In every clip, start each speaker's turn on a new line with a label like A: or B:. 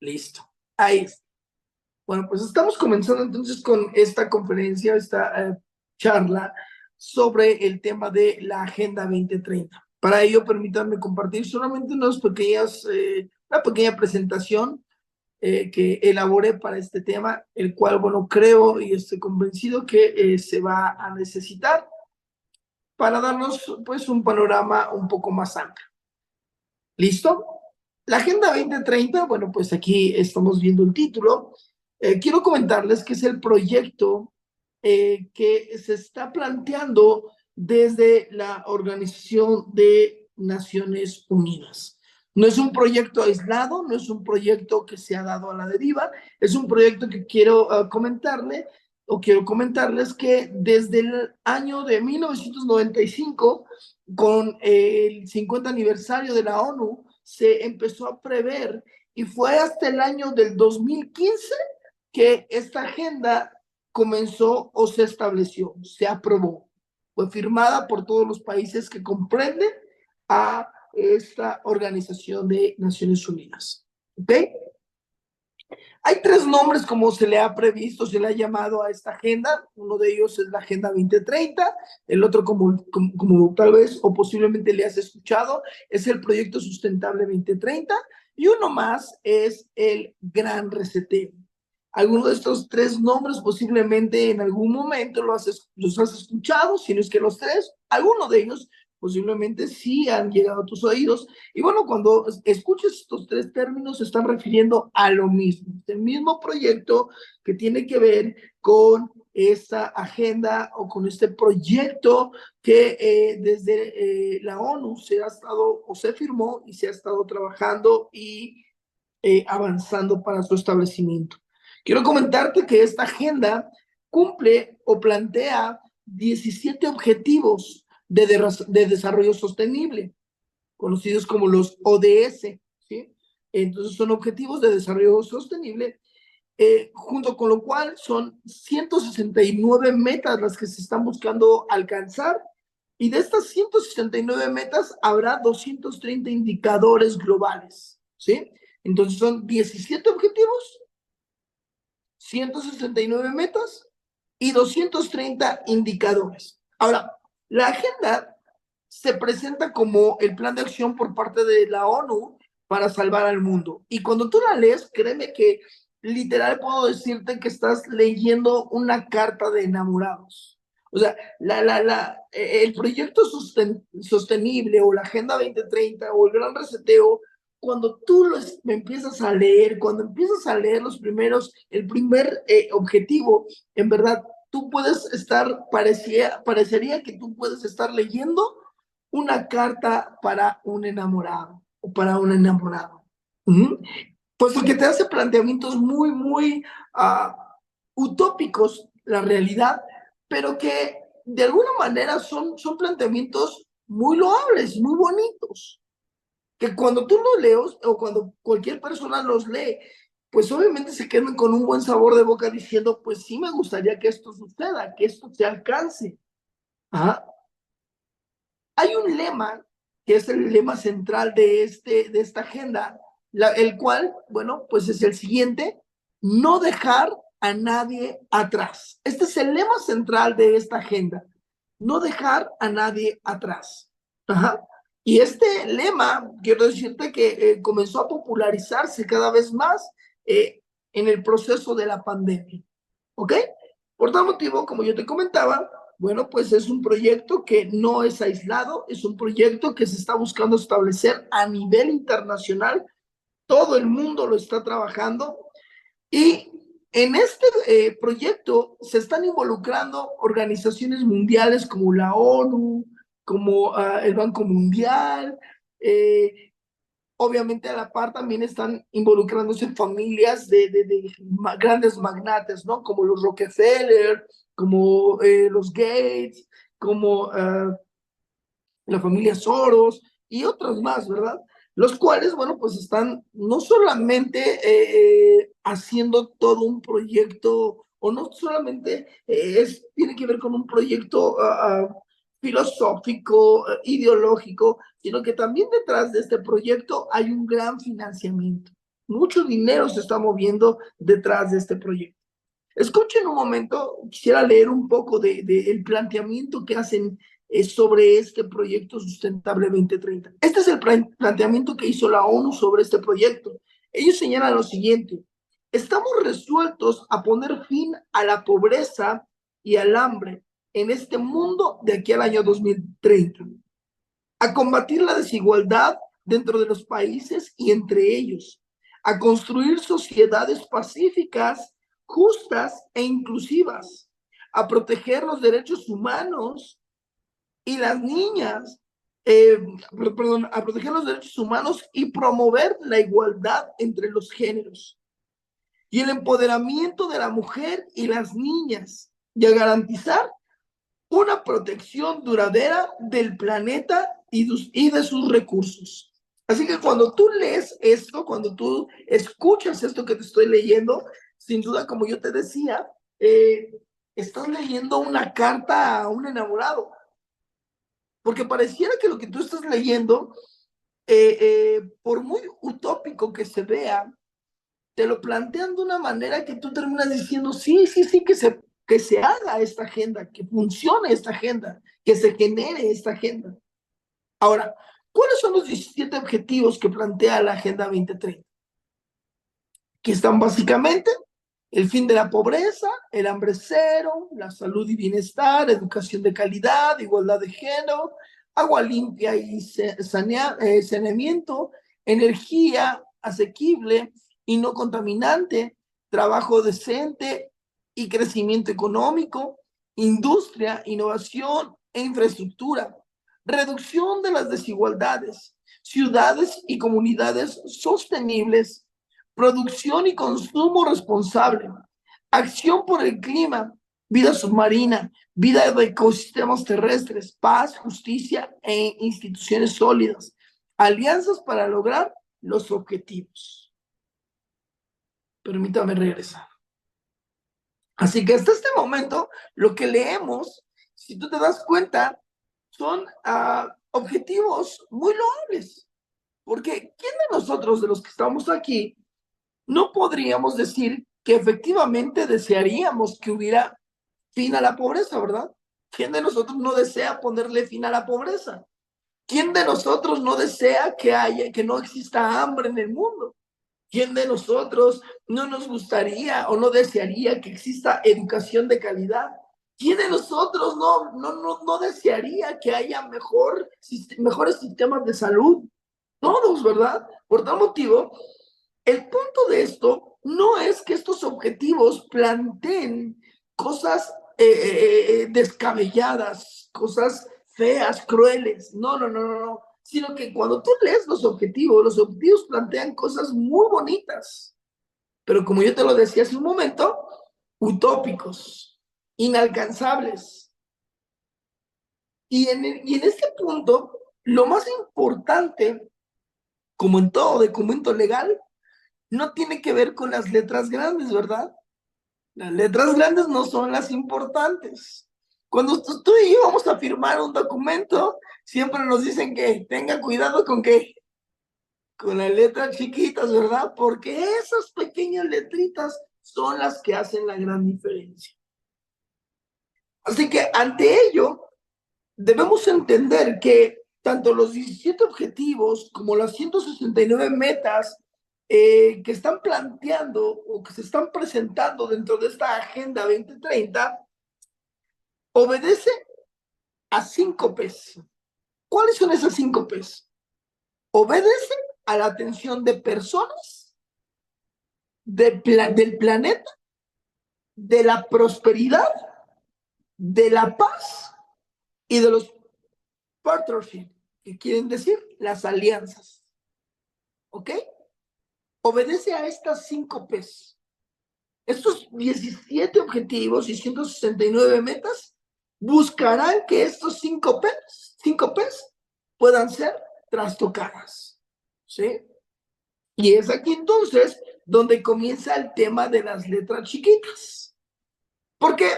A: Listo. Ahí está. Bueno, pues estamos comenzando entonces con esta conferencia, esta charla sobre el tema de la Agenda 2030. Para ello, permítanme compartir solamente una pequeña presentación que elaboré para este tema, el cual, bueno, creo y estoy convencido que se va a necesitar para darnos, pues, un panorama un poco más amplio. ¿Listo? La Agenda 2030, bueno, pues aquí estamos viendo el título. Quiero comentarles que es el proyecto que se está planteando desde la Organización de Naciones Unidas. No es un proyecto aislado, no es un proyecto que se ha dado a la deriva, es un proyecto que quiero comentarles que desde el año de 1995, con el 50 aniversario de la ONU, se empezó a prever y fue hasta el año del 2015 que esta agenda comenzó o se estableció, se aprobó, fue firmada por todos los países que comprenden a esta Organización de Naciones Unidas. ¿Ok? Hay tres nombres como se le ha previsto, se le ha llamado a esta agenda. Uno de ellos es la Agenda 2030, el otro como tal vez o posiblemente le has escuchado, es el Proyecto Sustentable 2030 y uno más es el Gran Reseteo. Alguno de estos tres nombres posiblemente en algún momento los has escuchado, si no es que los tres, alguno de ellos posiblemente sí han llegado a tus oídos. Y bueno, cuando escuches estos tres términos se están refiriendo a lo mismo, el mismo proyecto que tiene que ver con esta agenda o con este proyecto que desde la ONU se ha estado o se firmó y se ha estado trabajando y avanzando para su establecimiento. Quiero comentarte que esta agenda cumple o plantea 17 objetivos de desarrollo sostenible, conocidos como los ODS, ¿sí? Entonces son objetivos de desarrollo sostenible, junto con lo cual son 169 metas las que se están buscando alcanzar, y de estas 169 metas habrá 230 indicadores globales, ¿sí? Entonces son 17 objetivos, 169 metas y 230 indicadores. Ahora, la agenda se presenta como el plan de acción por parte de la ONU para salvar al mundo. Y cuando tú la lees, créeme que literal puedo decirte que estás leyendo una carta de enamorados. O sea, el proyecto sostenible o la Agenda 2030 o el Gran Reseteo, cuando tú empiezas a leer, cuando empiezas a leer el primer objetivo, en verdad, tú puedes estar, parecería que tú puedes estar leyendo una carta para un enamorado o para un enamorado. ¿Mm? Puesto que te hace planteamientos muy utópicos, la realidad, pero que de alguna manera son planteamientos muy loables, muy bonitos, que cuando tú los lees o cuando cualquier persona los lee, pues obviamente se quedan con un buen sabor de boca diciendo, pues sí me gustaría que esto suceda, que esto se alcance. Ajá. Hay un lema que es el lema central de esta agenda, el cual, bueno, pues es el siguiente: no dejar a nadie atrás. Este es el lema central de esta agenda: no dejar a nadie atrás. Ajá. Y este lema, quiero decirte que comenzó a popularizarse cada vez más en el proceso de la pandemia. ¿Ok? Por tal motivo, como yo te comentaba, bueno, pues es un proyecto que no es aislado, es un proyecto que se está buscando establecer a nivel internacional. Todo el mundo lo está trabajando y en este proyecto se están involucrando organizaciones mundiales como la ONU, como el Banco Mundial. Obviamente a la par también están involucrándose familias de grandes magnates, ¿no? Como los Rockefeller, como los Gates, como la familia Soros y otros más, ¿verdad? Los cuales, bueno, pues están no solamente haciendo todo un proyecto, o no solamente tiene que ver con un proyecto filosófico, ideológico, sino que también detrás de este proyecto hay un gran financiamiento. mucho dinero se está moviendo detrás de este proyecto. Escuchen un momento, quisiera leer un poco el planteamiento que hacen sobre este proyecto sustentable 2030. Este es el planteamiento que hizo la ONU sobre este proyecto. Ellos señalan lo siguiente: estamos resueltos a poner fin a la pobreza y al hambre en este mundo de aquí al año 2030, a combatir la desigualdad dentro de los países y entre ellos, a construir sociedades pacíficas, justas e inclusivas, a proteger los derechos humanos y las niñas, perdón, a proteger los derechos humanos y promover la igualdad entre los géneros y el empoderamiento de la mujer y las niñas, y a garantizar una protección duradera del planeta y de sus recursos. Así que cuando tú lees esto, cuando tú escuchas esto que te estoy leyendo, sin duda, como yo te decía, estás leyendo una carta a un enamorado, porque pareciera que lo que tú estás leyendo, por muy utópico que se vea, te lo plantean de una manera que tú terminas diciendo, sí, sí, sí, que se haga esta agenda, que funcione esta agenda, que se genere esta agenda. Ahora, ¿cuáles son los 17 objetivos que plantea la Agenda 2030? Que están básicamente el fin de la pobreza, el hambre cero, la salud y bienestar, educación de calidad, igualdad de género, agua limpia y saneamiento, energía asequible y no contaminante, trabajo decente y crecimiento económico, industria, innovación e infraestructura, reducción de las desigualdades, ciudades y comunidades sostenibles, producción y consumo responsable, acción por el clima, vida submarina, vida de ecosistemas terrestres, paz, justicia e instituciones sólidas, alianzas para lograr los objetivos. Permítame regresar. Así que hasta este momento, lo que leemos, si tú te das cuenta, son objetivos muy loables. Porque ¿quién de nosotros, de los que estamos aquí, no podríamos decir que efectivamente desearíamos que hubiera fin a la pobreza, ¿verdad? ¿Quién de nosotros no desea ponerle fin a la pobreza? ¿Quién de nosotros no desea que no exista hambre en el mundo? ¿Quién de nosotros no nos gustaría o no desearía que exista educación de calidad? ¿Quién de nosotros no desearía que haya mejores sistemas de salud? Todos, ¿verdad? Por tal motivo, el punto de esto no es que estos objetivos planteen cosas descabelladas, cosas feas, crueles. No, no, no, no, no. Sino que cuando tú lees los objetivos plantean cosas muy bonitas. Pero como yo te lo decía hace un momento, utópicos, inalcanzables. Y en este punto, lo más importante, como en todo documento legal, no tiene que ver con las letras grandes, ¿verdad? Las letras grandes no son las importantes. Cuando tú y yo vamos a firmar un documento, siempre nos dicen que tenga cuidado con qué, con las letras chiquitas, ¿verdad? Porque esas pequeñas letritas son las que hacen la gran diferencia. Así que ante ello, debemos entender que tanto los 17 objetivos como las 169 metas que están planteando o que se están presentando dentro de esta Agenda 2030 obedece a 5 P's. ¿Cuáles son esas 5 P's? Obedece a la atención de personas, del planeta, de la prosperidad, de la paz y de los partnerships, que quieren decir las alianzas. ¿Ok? Obedece a estas 5 P's. Estos 17 objetivos y 169 metas buscarán que estos 5 P's puedan ser trastocadas. ¿Sí? Y es aquí entonces donde comienza el tema de las letras chiquitas. Porque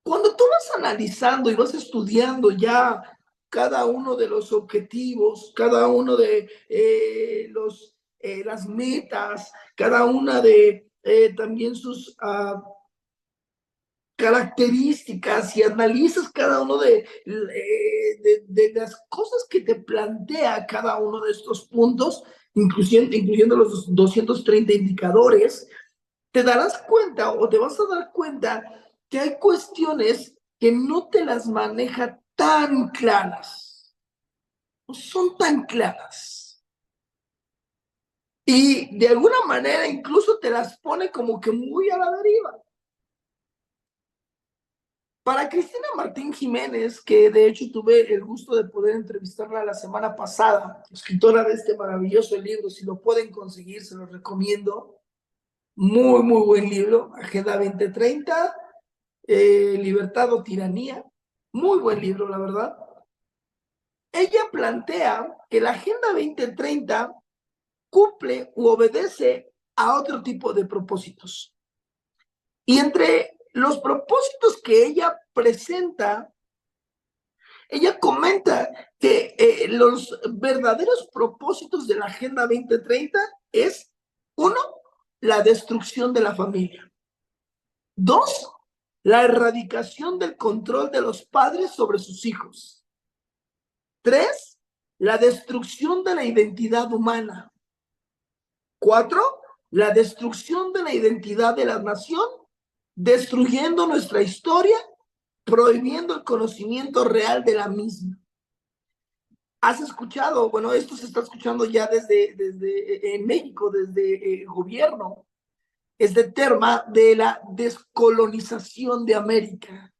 A: cuando tú vas analizando y vas estudiando ya cada uno de los objetivos, cada uno de las metas, cada una de también sus características y analizas cada uno de las cosas que te plantea cada uno de estos puntos, incluyendo los 230 indicadores, te darás cuenta o te vas a dar cuenta que hay cuestiones que no te las maneja tan claras, no son tan claras. Y de alguna manera incluso te las pone como que muy a la deriva. Para Cristina Martín Jiménez, que de hecho tuve el gusto de poder entrevistarla la semana pasada, escritora de este maravilloso libro, si lo pueden conseguir, se los recomiendo. Muy, muy buen libro, Agenda 2030, Libertad o Tiranía. Muy buen libro, la verdad. Ella plantea que la Agenda 2030 cumple u obedece a otro tipo de propósitos. Y entre los propósitos que ella presenta, ella comenta que los verdaderos propósitos de la Agenda 2030 es, uno, la destrucción de la familia. Dos, la erradicación del control de los padres sobre sus hijos. Tres, la destrucción de la identidad humana. Cuatro, la destrucción de la identidad de la nación, destruyendo nuestra historia, prohibiendo el conocimiento real de la misma. ¿Has escuchado? Bueno, esto se está escuchando ya desde en México, desde el gobierno, este tema de la descolonización de América.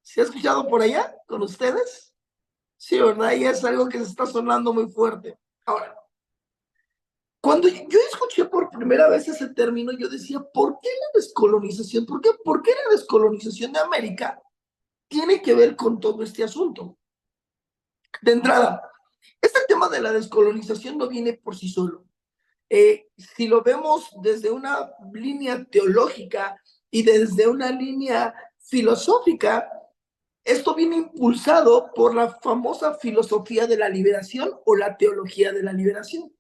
A: ¿Se ha escuchado por allá con ustedes? Sí, ¿verdad? Y es algo que se está sonando muy fuerte. Ahora, cuando yo escuché por primera vez ese término, yo decía, ¿por qué la descolonización? ¿Por qué la descolonización de América tiene que ver con todo este asunto? De entrada, este tema de la descolonización no viene por sí solo. Si lo vemos desde una línea teológica y desde una línea filosófica, esto viene impulsado por la famosa filosofía de la liberación o la teología de la liberación.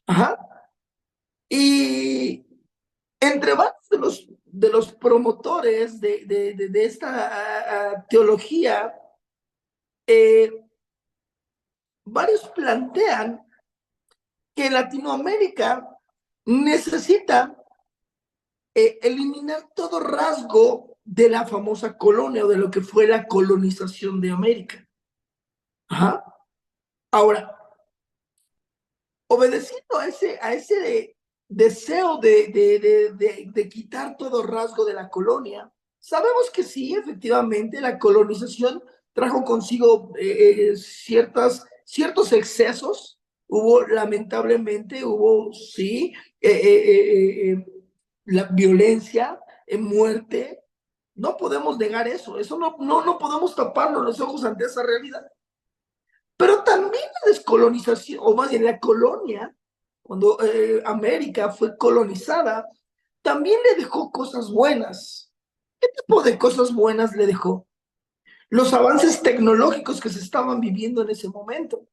A: Ajá. Y entre varios de los promotores de esta teología, eh, varios plantean que Latinoamérica necesita eliminar todo rasgo de la famosa colonia o de lo que fue la colonización de América. Ajá. Ahora, obedeciendo a ese deseo de quitar todo rasgo de la colonia, sabemos que sí, efectivamente, la colonización trajo consigo ciertos excesos, lamentablemente, sí, la violencia, muerte, no podemos negar eso no podemos taparnos los ojos ante esa realidad. Pero también la descolonización, o más bien la colonia, cuando América fue colonizada, también le dejó cosas buenas. ¿Qué tipo de cosas buenas le dejó? Los avances tecnológicos que se estaban viviendo en ese momento.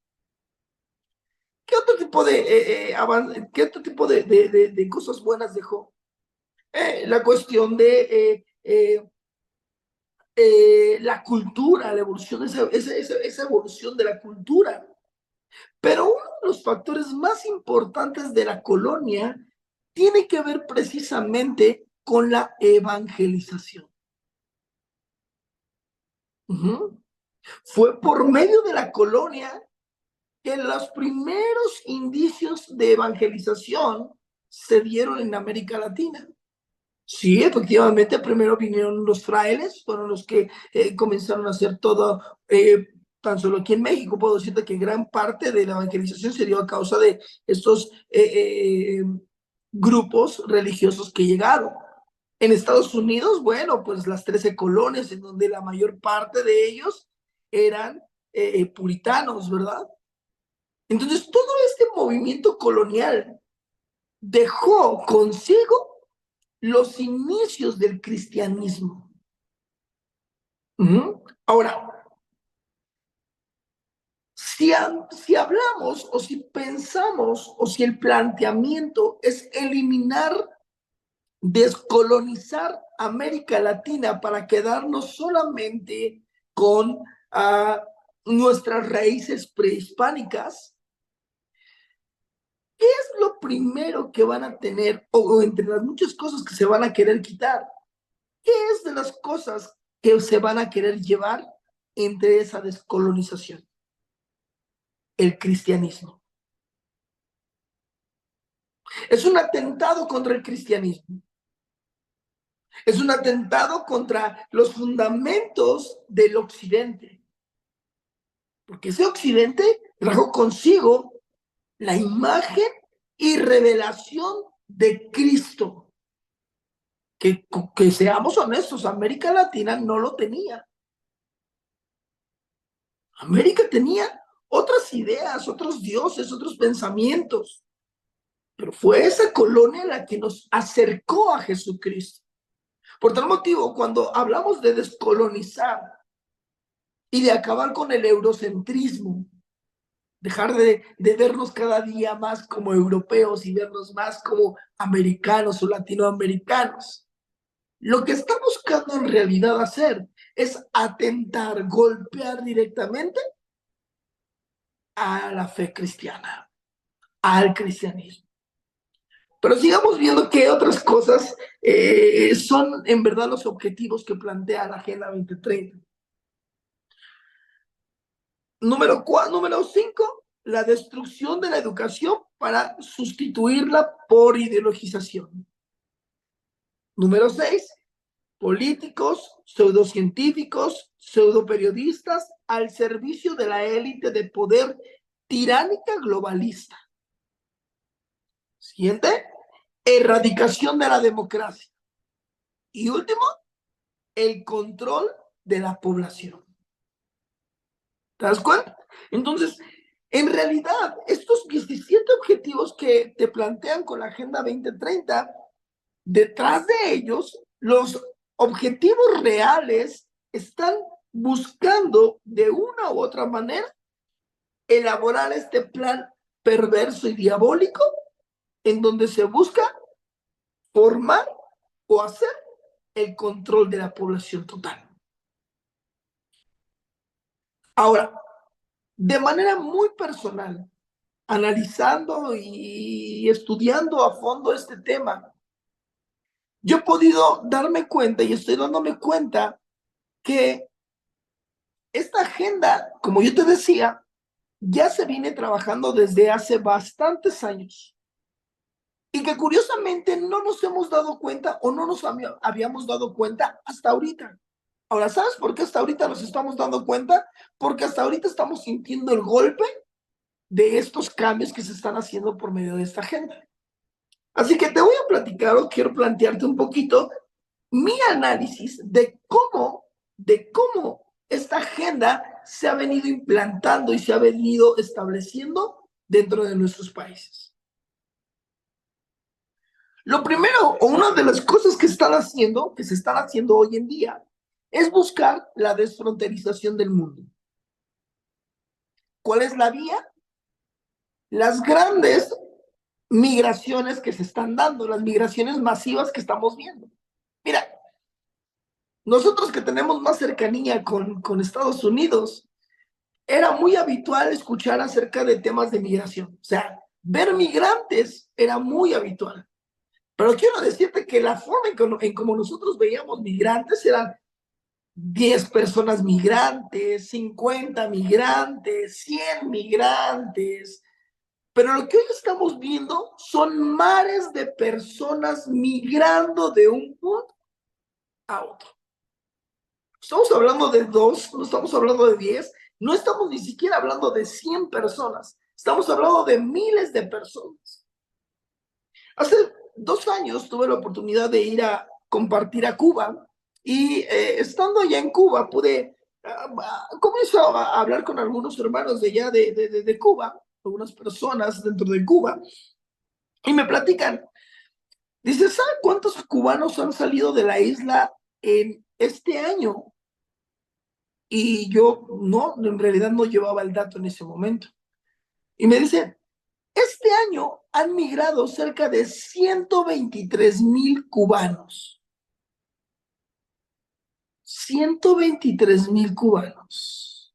A: ¿Qué otro tipo qué otro tipo de cosas buenas dejó? La cuestión de la cultura, la evolución, esa evolución de la cultura. Pero uno de los factores más importantes de la colonia tiene que ver precisamente con la evangelización. Fue por medio de la colonia que los primeros indicios de evangelización se dieron en América Latina. Sí, efectivamente, primero vinieron los frailes, fueron los que comenzaron a hacer todo, tan solo aquí en México, puedo decirte que gran parte de la evangelización se dio a causa de estos grupos religiosos que llegaron. En Estados Unidos, bueno, pues las 13 colonias, en donde la mayor parte de ellos eran puritanos, ¿verdad? Entonces, todo este movimiento colonial dejó consigo los inicios del cristianismo. Ahora, Si hablamos o si pensamos o si el planteamiento es eliminar, descolonizar América Latina para quedarnos solamente con nuestras raíces prehispánicas, ¿qué es lo primero que van a tener, o entre las muchas cosas que se van a querer quitar? ¿Qué es de las cosas que se van a querer llevar entre esa descolonización? El cristianismo. Es un atentado contra el cristianismo. Es un atentado contra los fundamentos del occidente. Porque ese occidente trajo consigo la imagen y revelación de Cristo. Que seamos honestos, América Latina no lo tenía. América tenía otras ideas, otros dioses, otros pensamientos. Pero fue esa colonia la que nos acercó a Jesucristo. Por tal motivo, cuando hablamos de descolonizar y de acabar con el eurocentrismo, dejar de vernos cada día más como europeos y vernos más como americanos o latinoamericanos, lo que está buscando en realidad hacer es atentar, golpear directamente a la fe cristiana, al cristianismo. Pero sigamos viendo qué otras cosas son en verdad los objetivos que plantea la Agenda 2030. Número 5, la destrucción de la educación para sustituirla por ideologización. Número 6, políticos, pseudocientíficos, pseudoperiodistas al servicio de la élite de poder tiránica globalista. Siguiente, erradicación de la democracia. Y último, el control de la población. ¿Te das cuenta? Entonces, en realidad, estos 17 objetivos que te plantean con la Agenda 2030, detrás de ellos, los objetivos reales están buscando de una u otra manera elaborar este plan perverso y diabólico en donde se busca formar o hacer el control de la población total. Ahora, de manera muy personal, analizando y estudiando a fondo este tema, yo he podido darme cuenta y estoy dándome cuenta que esta agenda, como yo te decía, ya se viene trabajando desde hace bastantes años y que curiosamente no nos hemos dado cuenta o no nos habíamos dado cuenta hasta ahorita. Ahora, ¿sabes por qué hasta ahorita nos estamos dando cuenta? Porque hasta ahorita estamos sintiendo el golpe de estos cambios que se están haciendo por medio de esta agenda. Así que te voy a platicar o quiero plantearte un poquito mi análisis de cómo esta agenda se ha venido implantando y se ha venido estableciendo dentro de nuestros países. Lo primero, o una de las cosas que se están haciendo hoy en día, es buscar la desfronterización del mundo. ¿Cuál es la vía? Las grandes migraciones que se están dando, las migraciones masivas que estamos viendo. Mira, nosotros que tenemos más cercanía con Estados Unidos, era muy habitual escuchar acerca de temas de migración. O sea, ver migrantes era muy habitual. Pero quiero decirte que la forma en como nosotros veíamos migrantes eran 10 personas migrantes, 50 migrantes, 100 migrantes. Pero lo que hoy estamos viendo son mares de personas migrando de un punto a otro. Estamos hablando de 2, no estamos hablando de 10, no estamos ni siquiera hablando de 100 personas, estamos hablando de miles de personas. Hace 2 años tuve la oportunidad de ir a compartir a Cuba y estando allá en Cuba pude comenzar a hablar con algunos hermanos de allá de Cuba, algunas personas dentro de Cuba, y me platican, dice, ¿sabe cuántos cubanos han salido de la isla en este año? Y yo no, en realidad no llevaba el dato en ese momento. Y me dicen, este año han migrado cerca de 123,000 cubanos. 123,000 cubanos.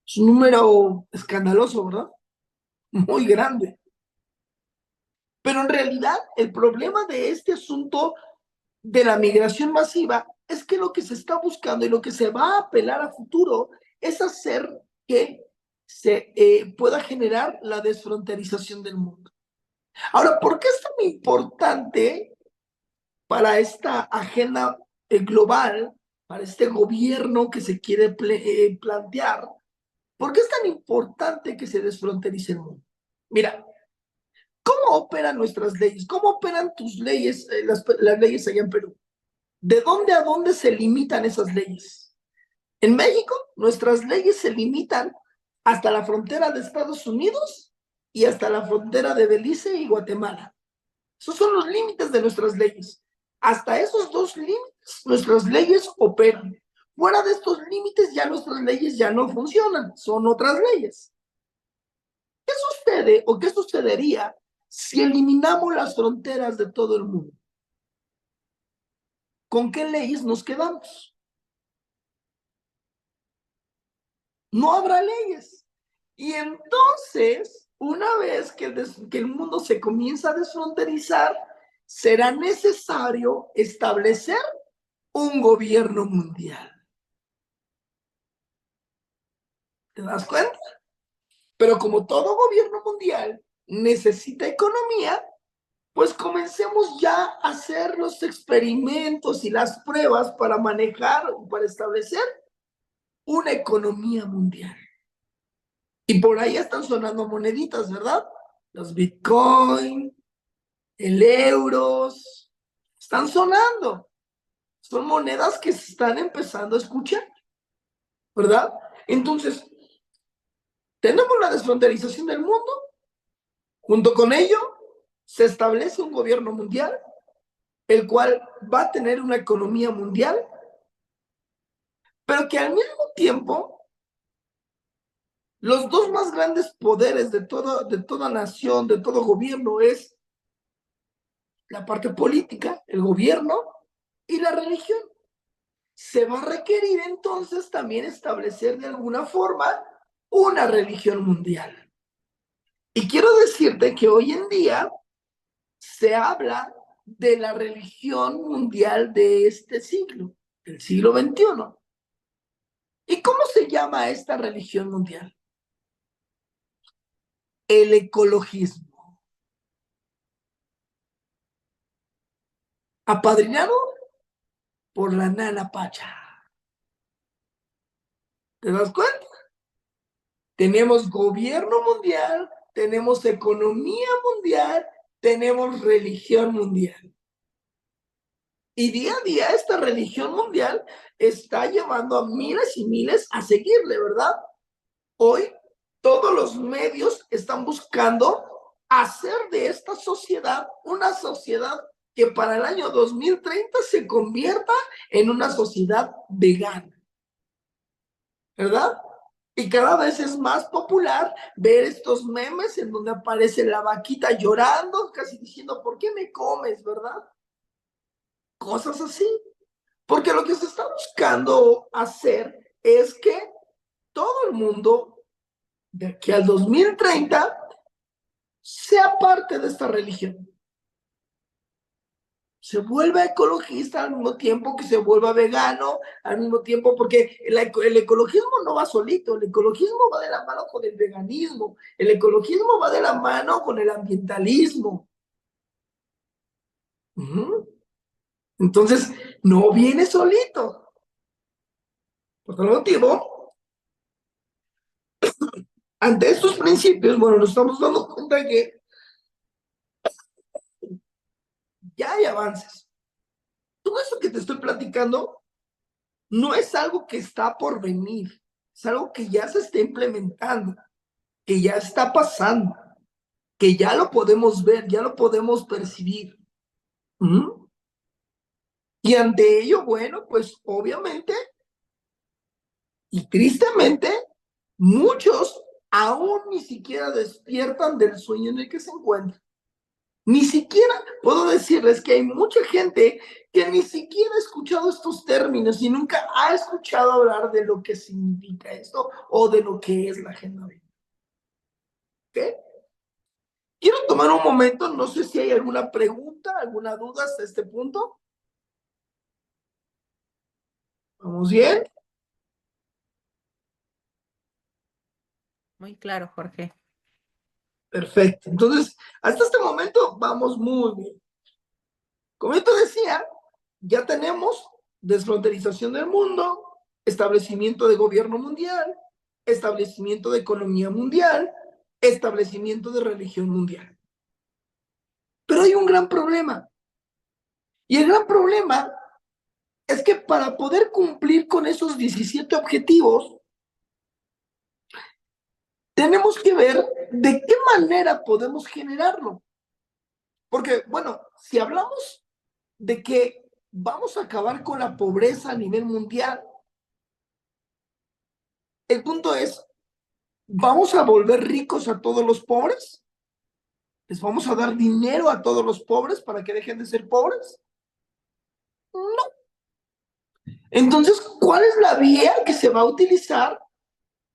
A: Es un número escandaloso, ¿verdad? Muy grande. Pero en realidad el problema de este asunto de la migración masiva es que lo que se está buscando y lo que se va a apelar a futuro es hacer que se pueda generar la desfronterización del mundo. Ahora, ¿por qué es tan importante para esta agenda global, para este gobierno que se quiere plantear? ¿Por qué es tan importante que se desfronterice el mundo? Mira, ¿cómo operan nuestras leyes? ¿Cómo operan tus leyes, las leyes allá en Perú? ¿De dónde a dónde se limitan esas leyes? En México, nuestras leyes se limitan hasta la frontera de Estados Unidos y hasta la frontera de Belice y Guatemala. Esos son los límites de nuestras leyes. Hasta esos dos límites, nuestras leyes operan. Fuera de estos límites, ya nuestras leyes ya no funcionan, son otras leyes. ¿Qué sucede o qué sucedería si eliminamos las fronteras de todo el mundo? ¿Con qué leyes nos quedamos? No habrá leyes. Y entonces, una vez que el mundo se comienza a desfronterizar, será necesario establecer un gobierno mundial. ¿Te das cuenta? Pero como todo gobierno mundial necesita economía, pues comencemos ya a hacer los experimentos y las pruebas para manejar o para establecer una economía mundial. Y por ahí están sonando moneditas, ¿verdad? Los Bitcoin, el euros, están sonando. Son monedas que se están empezando a escuchar, ¿verdad? Entonces, tenemos la desfronterización del mundo. Junto con ello, se establece un gobierno mundial, el cual va a tener una economía mundial, pero que al mismo tiempo, los dos más grandes poderes de toda nación, de todo gobierno, es la parte política, el gobierno y la religión. Se va a requerir entonces también establecer de alguna forma una religión mundial. Y quiero decirte que hoy en día se habla de la religión mundial de este siglo, del siglo XXI. ¿Y cómo se llama esta religión mundial? El ecologismo. Apadrinado por la nana Pacha. ¿Te das cuenta? Tenemos gobierno mundial, tenemos economía mundial, tenemos religión mundial. Y día a día esta religión mundial está llevando a miles y miles a seguirle, ¿verdad? Hoy todos los medios están buscando hacer de esta sociedad una sociedad que para el año 2030 se convierta en una sociedad vegana, ¿verdad? Y cada vez es más popular ver estos memes en donde aparece la vaquita llorando, casi diciendo, ¿por qué me comes, verdad? Cosas así. Porque lo que se está buscando hacer es que todo el mundo, de aquí al 2030, sea parte de esta religión. Se vuelva ecologista al mismo tiempo que se vuelva vegano, al mismo tiempo, porque el ecologismo no va solito, el ecologismo va de la mano con el veganismo, el ecologismo va de la mano con el ambientalismo. Entonces, no viene solito. Por tal motivo, ante estos principios, bueno, nos estamos dando cuenta que ya hay avances. Todo eso que te estoy platicando no es algo que está por venir, es algo que ya se está implementando, que ya está pasando, que ya lo podemos ver, ya lo podemos percibir. ¿Mm? Y ante ello, bueno, pues obviamente Y tristemente, muchos aún ni siquiera despiertan del sueño en el que se encuentran. Ni siquiera puedo decirles que hay mucha gente que ni siquiera ha escuchado estos términos y nunca ha escuchado hablar de lo que significa esto o de lo que es la Agenda 20. ¿Okay? Quiero tomar un momento, no sé si hay alguna pregunta, alguna duda hasta este punto. ¿Vamos bien?
B: Muy claro, Jorge.
A: Perfecto. Entonces, hasta este momento vamos muy bien. Como yo te decía, ya tenemos desfronterización del mundo, establecimiento de gobierno mundial, establecimiento de economía mundial, establecimiento de religión mundial. Pero hay un gran problema. Y el gran problema es que para poder cumplir con esos 17 objetivos, tenemos que ver de qué manera podemos generarlo. Porque, bueno, si hablamos de que vamos a acabar con la pobreza a nivel mundial, el punto es, ¿vamos a volver ricos a todos los pobres? ¿Les vamos a dar dinero a todos los pobres para que dejen de ser pobres? No. Entonces, ¿cuál es la vía que se va a utilizar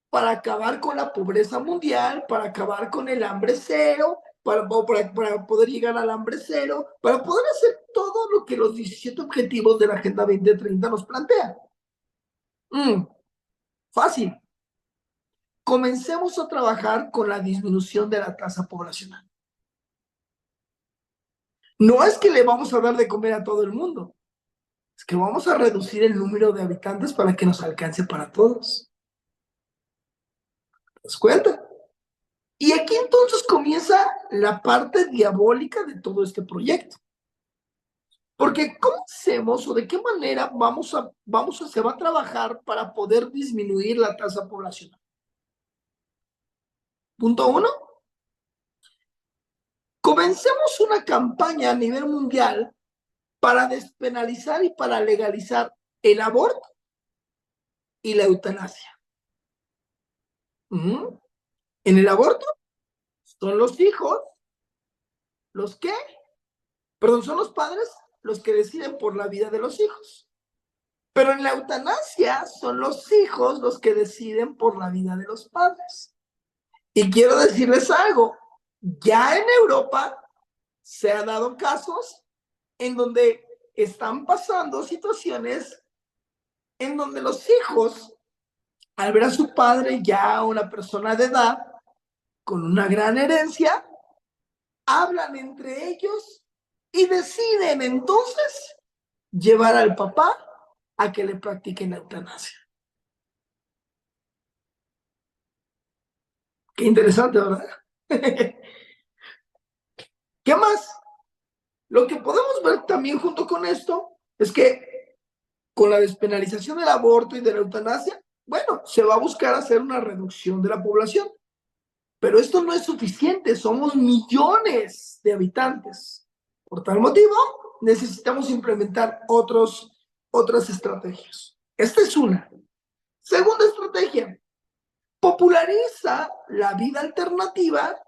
A: para acabar con la pobreza mundial, para acabar con el hambre cero, para poder llegar al hambre cero, para poder hacer todo lo que los 17 objetivos de la Agenda 2030 nos plantean? Fácil. Comencemos a trabajar con la disminución de la tasa poblacional. No es que le vamos a dar de comer a todo el mundo, es que vamos a reducir el número de habitantes para que nos alcance para todos. ¿Te das cuenta? Y aquí entonces comienza la parte diabólica de todo este proyecto. Porque ¿cómo hacemos o de qué manera se va a trabajar para poder disminuir la tasa poblacional? Punto uno, comencemos una campaña a nivel mundial para despenalizar y para legalizar el aborto y la eutanasia. En el aborto son los hijos los que, perdón, son los padres los que deciden por la vida de los hijos. Pero en la eutanasia son los hijos los que deciden por la vida de los padres. Y quiero decirles algo, ya en Europa se han dado casos en donde están pasando situaciones en donde los hijos, al ver a su padre ya una persona de edad, con una gran herencia, hablan entre ellos y deciden entonces llevar al papá a que le practiquen la eutanasia. Qué interesante, ¿verdad? ¿Qué más? Lo que podemos ver también junto con esto es que con la despenalización del aborto y de la eutanasia, bueno, se va a buscar hacer una reducción de la población. Pero esto no es suficiente, somos millones de habitantes. Por tal motivo, necesitamos implementar otras estrategias. Esta es una. Segunda estrategia, populariza la vida alternativa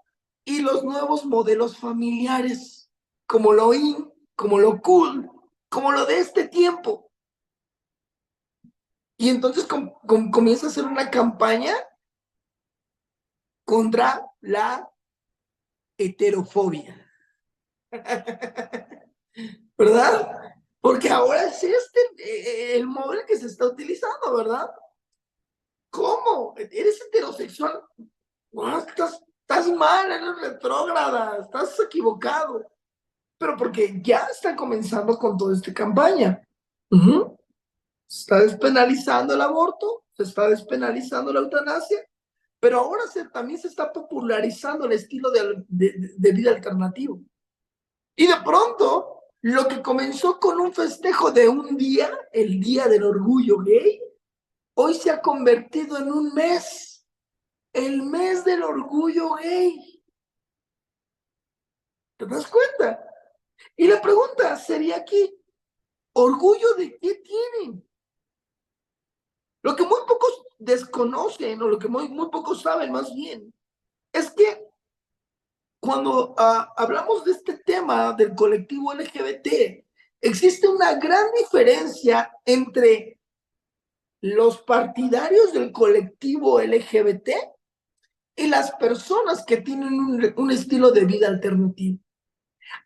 A: y los nuevos modelos familiares, como lo in, como lo cool, como lo de este tiempo. Y entonces comienza a hacer una campaña contra la heterofobia. ¿Verdad? Porque ahora es el modelo que se está utilizando, ¿verdad? ¿Cómo? ¿Eres heterosexual? No, estás mal, eres retrógrada, estás equivocado. Pero porque ya están comenzando con toda esta campaña. Se está despenalizando el aborto, se está despenalizando la eutanasia, pero ahora también se está popularizando el estilo de vida alternativo. Y de pronto, lo que comenzó con un festejo de un día, el Día del Orgullo Gay, hoy se ha convertido en un mes, el mes del orgullo gay. ¿Te das cuenta? Y la pregunta sería aquí, ¿orgullo de qué tienen? Lo que muy pocos desconocen, o lo que muy pocos saben más bien, es que cuando hablamos de este tema del colectivo LGBT, existe una gran diferencia entre los partidarios del colectivo LGBT y las personas que tienen un estilo de vida alternativo.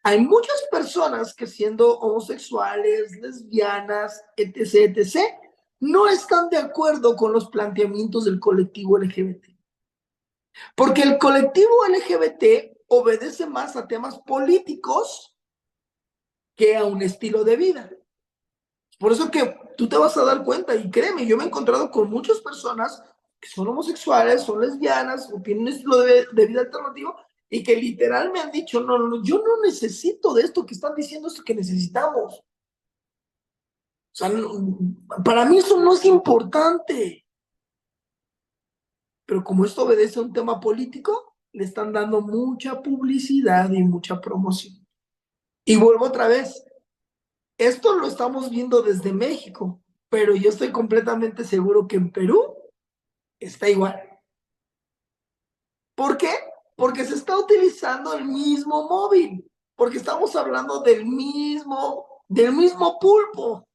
A: Hay muchas personas que, siendo homosexuales, lesbianas, etc., etc., no están de acuerdo con los planteamientos del colectivo LGBT. Porque el colectivo LGBT obedece más a temas políticos que a un estilo de vida. Por eso que tú te vas a dar cuenta, y créeme, yo me he encontrado con muchas personas que son homosexuales, son lesbianas, o tienen un estilo de vida alternativo, y que literal me han dicho, no, no, yo no necesito de esto que están diciendo, esto que necesitamos. O sea, no, para mí eso no es importante. Pero como esto obedece a un tema político, le están dando mucha publicidad y mucha promoción. Y vuelvo otra vez, esto lo estamos viendo desde México, pero yo estoy completamente seguro que en Perú está igual. ¿Por qué? Porque se está utilizando el mismo móvil, porque estamos hablando del mismo pulpo,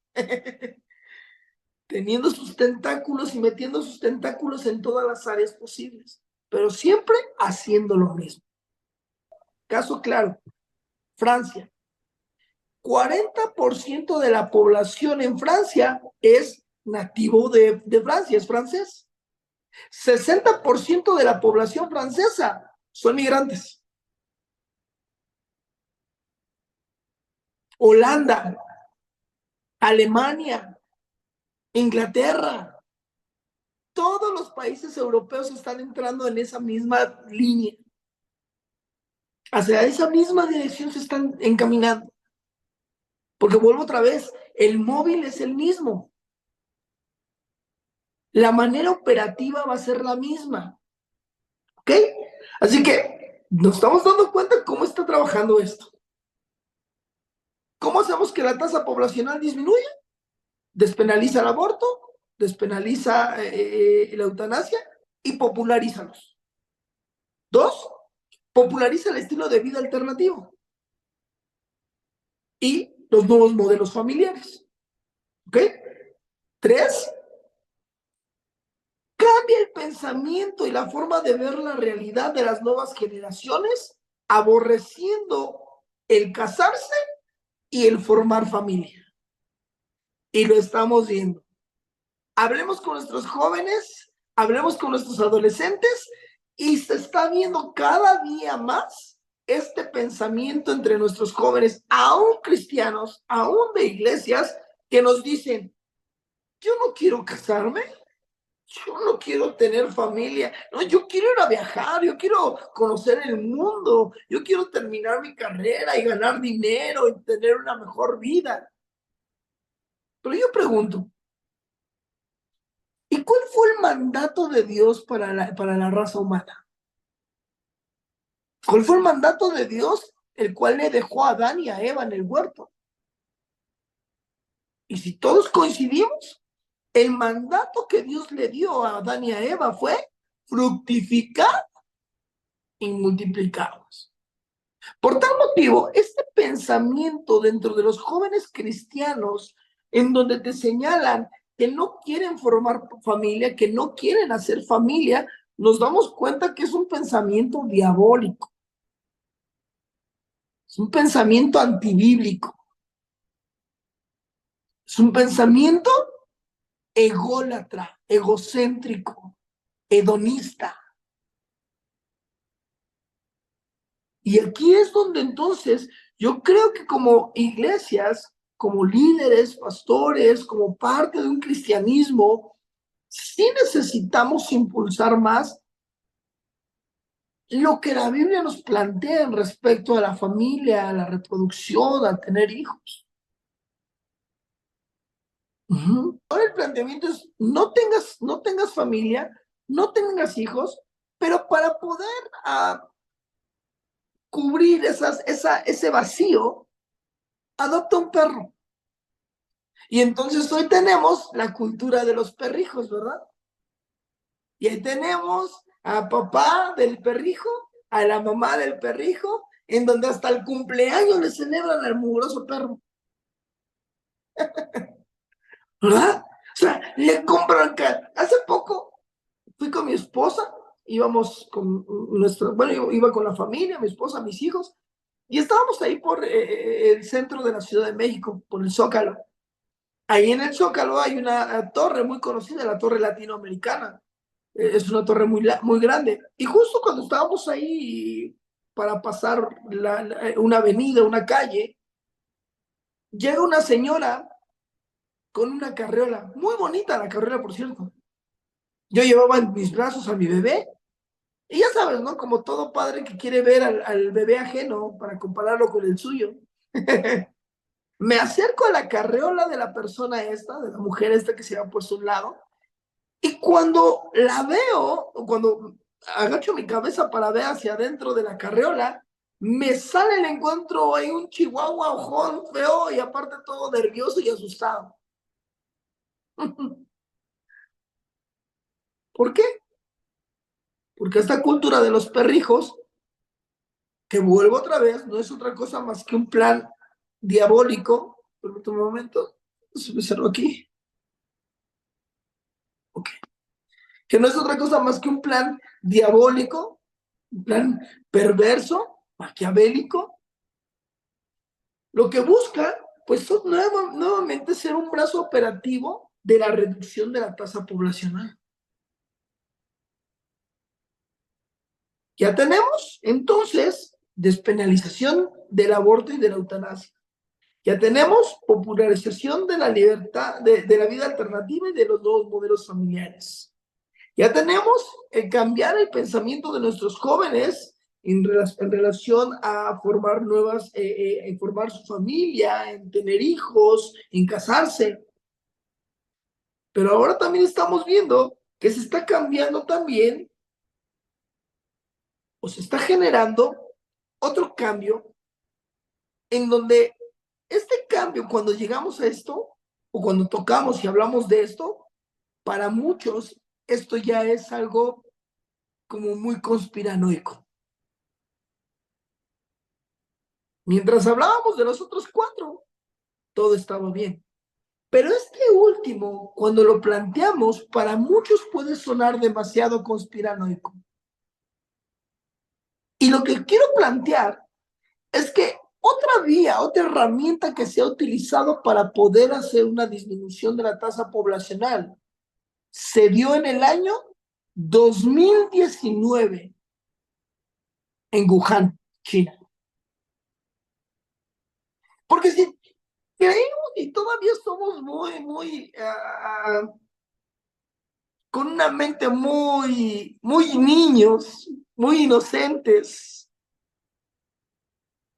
A: teniendo sus tentáculos y metiendo sus tentáculos en todas las áreas posibles, pero siempre haciendo lo mismo. Caso claro, Francia. 40% de la población en Francia es nativo de Francia, es francés. 60% de la población francesa son migrantes. Holanda, Alemania, Inglaterra, todos los países europeos están entrando en esa misma línea. Hacia esa misma dirección se están encaminando. Porque vuelvo otra vez, el móvil es el mismo. La manera operativa va a ser la misma. ¿Ok? Así que nos estamos dando cuenta cómo está trabajando esto. ¿Cómo hacemos que la tasa poblacional disminuya? Despenaliza el aborto, despenaliza la eutanasia y popularízalos. Dos, populariza el estilo de vida alternativo y los nuevos modelos familiares. ¿Ok? Tres, cambia el pensamiento y la forma de ver la realidad de las nuevas generaciones, aborreciendo el casarse y el formar familia. Y lo estamos viendo. Hablemos con nuestros jóvenes, hablemos con nuestros adolescentes, y se está viendo cada día más este pensamiento entre nuestros jóvenes, aún cristianos, aún de iglesias, que nos dicen, yo no quiero casarme, yo no quiero tener familia, no, yo quiero ir a viajar, yo quiero conocer el mundo, yo quiero terminar mi carrera y ganar dinero y tener una mejor vida. Pero yo pregunto, ¿y cuál fue el mandato de Dios para la raza humana? ¿Cuál fue el mandato de Dios, el cual le dejó a Adán y a Eva en el huerto? Y si todos coincidimos, el mandato que Dios le dio a Adán y a Eva fue fructificar y multiplicaros. Por tal motivo, este pensamiento dentro de los jóvenes cristianos, en donde te señalan que no quieren formar familia, que no quieren hacer familia, nos damos cuenta que es un pensamiento diabólico, es un pensamiento antibíblico, es un pensamiento ególatra, egocéntrico, hedonista. Y aquí es donde entonces yo creo que como iglesias, como líderes, pastores, como parte de un cristianismo, sí necesitamos impulsar más lo que la Biblia nos plantea en respecto a la familia, a la reproducción, a tener hijos. Ahora el planteamiento es, no tengas familia, no tengas hijos, pero para poder cubrir ese vacío, adopta un perro. Y entonces hoy tenemos la cultura de los perrijos, ¿verdad? Y ahí tenemos a papá del perrijo, a la mamá del perrijo, en donde hasta el cumpleaños le celebran al mugroso perro. ¿Verdad? O sea, le compran. Hace poco fui con mi esposa, íbamos con bueno, iba con la familia, mi esposa, mis hijos, y estábamos ahí por el centro de la Ciudad de México, por el Zócalo. Ahí en el Zócalo hay una torre muy conocida, la Torre Latinoamericana. Es una torre muy grande. Y justo cuando estábamos ahí para pasar una avenida, una calle, llega una señora con una carriola, muy bonita la carriola, por cierto. Yo llevaba en mis brazos a mi bebé, y ya sabes, ¿no? Como todo padre que quiere ver al bebé ajeno para compararlo con el suyo. Me acerco a la carriola de la persona esta, de la mujer esta que se había puesto a un lado, y cuando la veo, cuando agacho mi cabeza para ver hacia adentro de la carriola, me sale el encuentro ahí un chihuahua ojón feo y aparte todo nervioso y asustado. ¿Por qué? Porque esta cultura de los perrijos, que vuelvo otra vez, no es otra cosa más que un plan diabólico. Permítame un momento, se me cerró aquí. Ok. Que no es otra cosa más que un plan diabólico, un plan perverso, maquiavélico. Lo que busca, pues, son nuevamente ser un brazo operativo de la reducción de la tasa poblacional. Ya tenemos, entonces, despenalización del aborto y de la eutanasia. Ya tenemos popularización de la libertad, de la vida alternativa y de los nuevos modelos familiares. Ya tenemos cambiar el pensamiento de nuestros jóvenes en relación a formar en formar su familia, en tener hijos, en casarse. Pero ahora también estamos viendo que se está cambiando también, o se está generando otro cambio, en donde este cambio, cuando llegamos a esto, o cuando tocamos y hablamos de esto, para muchos esto ya es algo como muy conspiranoico. Mientras hablábamos de los otros cuatro, todo estaba bien. Pero este último, cuando lo planteamos, para muchos puede sonar demasiado conspiranoico. Y lo que quiero plantear es que otra vía, otra herramienta que se ha utilizado para poder hacer una disminución de la tasa poblacional se dio en el año 2019 en Wuhan, China. Porque si creemos y todavía somos con una mente muy niños, muy inocentes,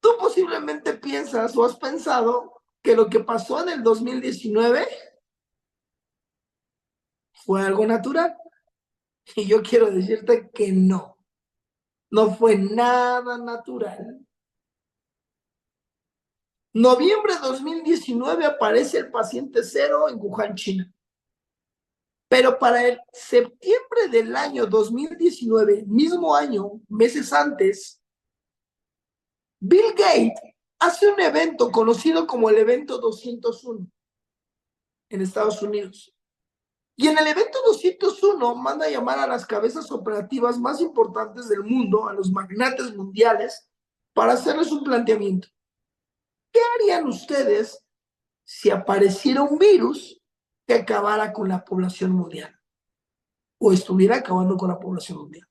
A: tú posiblemente piensas o has pensado que lo que pasó en el 2019 fue algo natural. Y yo quiero decirte que no, no fue nada natural. Noviembre de 2019 aparece el paciente cero en Wuhan, China. Pero para el septiembre del año 2019, mismo año, meses antes, Bill Gates hace un evento conocido como el evento 201 en Estados Unidos. Y en el evento 201 manda a llamar a las cabezas operativas más importantes del mundo, a los magnates mundiales, para hacerles un planteamiento. ¿Qué harían ustedes si apareciera un virus que acabara con la población mundial? O estuviera acabando con la población mundial.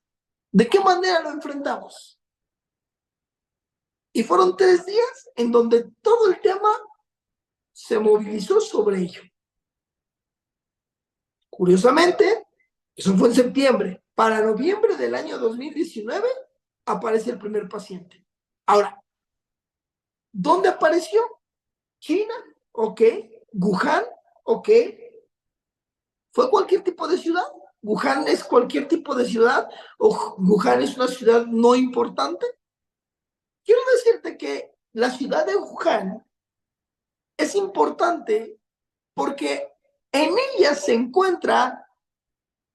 A: ¿De qué manera lo enfrentamos? Y fueron 3 días en donde todo el tema se movilizó sobre ello. Curiosamente, eso fue en septiembre. Para noviembre del año 2019 aparece el primer paciente. Ahora, ¿dónde apareció? China, ok. Wuhan, ok. ¿Fue cualquier tipo de ciudad? ¿Wuhan es cualquier tipo de ciudad? ¿O Wuhan es una ciudad no importante? Quiero decirte que la ciudad de Wuhan es importante porque en ella se encuentra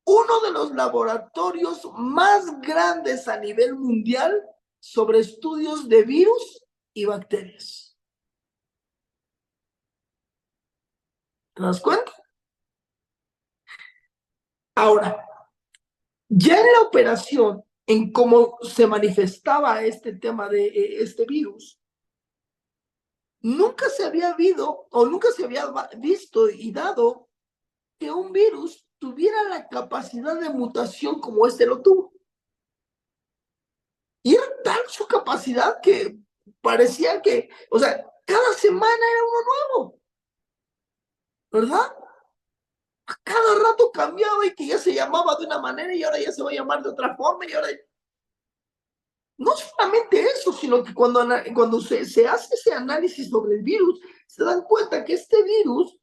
A: uno de los laboratorios más grandes a nivel mundial sobre estudios de virus y bacterias. ¿Te das cuenta? Ahora, ya en la operación, en cómo se manifestaba este tema de este virus, nunca se había habido o nunca se había visto y dado que un virus tuviera la capacidad de mutación como este lo tuvo. Y era tal su capacidad que parecía que, o sea, cada semana era uno nuevo, ¿verdad? A cada rato cambiaba y que ya se llamaba de una manera y ahora ya se va a llamar de otra forma y ahora... No solamente eso, sino que cuando se hace ese análisis sobre el virus, se dan cuenta que este virus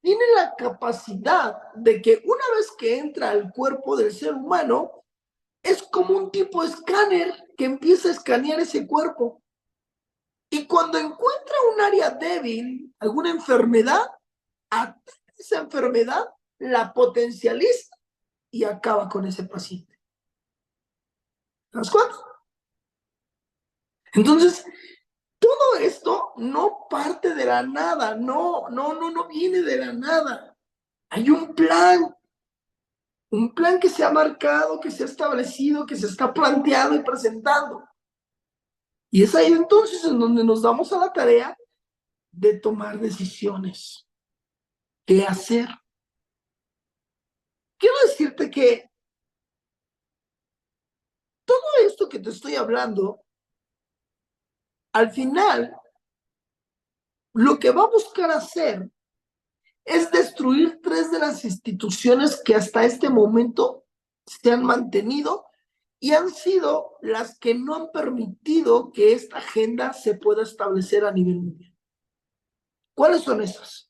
A: tiene la capacidad de que una vez que entra al cuerpo del ser humano, es como un tipo de escáner que empieza a escanear ese cuerpo. Y cuando encuentra un área débil, alguna enfermedad, ataca esa enfermedad, la potencializa y acaba con ese paciente. ¿Te das cuenta? Entonces, todo esto no parte de la nada, no viene de la nada. Hay un plan que se ha marcado, que se ha establecido, que se está planteando y presentando. Y es ahí entonces en donde nos damos a la tarea de tomar decisiones. ¿Qué hacer? Quiero decirte que todo esto que te estoy hablando, al final, lo que va a buscar hacer es destruir tres de las instituciones que hasta este momento se han mantenido y han sido las que no han permitido que esta agenda se pueda establecer a nivel mundial. ¿Cuáles son esas?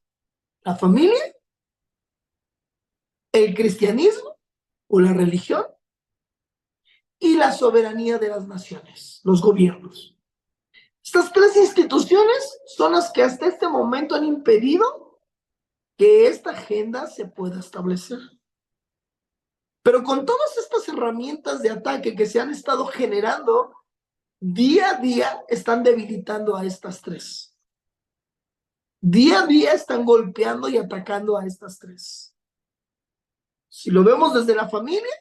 A: La familia, el cristianismo o la religión y la soberanía de las naciones, los gobiernos. Estas tres instituciones son las que hasta este momento han impedido que esta agenda se pueda establecer. Pero con todas estas herramientas de ataque que se han estado generando, día a día están debilitando a estas tres. Día a día están golpeando y atacando a estas tres. Si lo vemos desde la familia,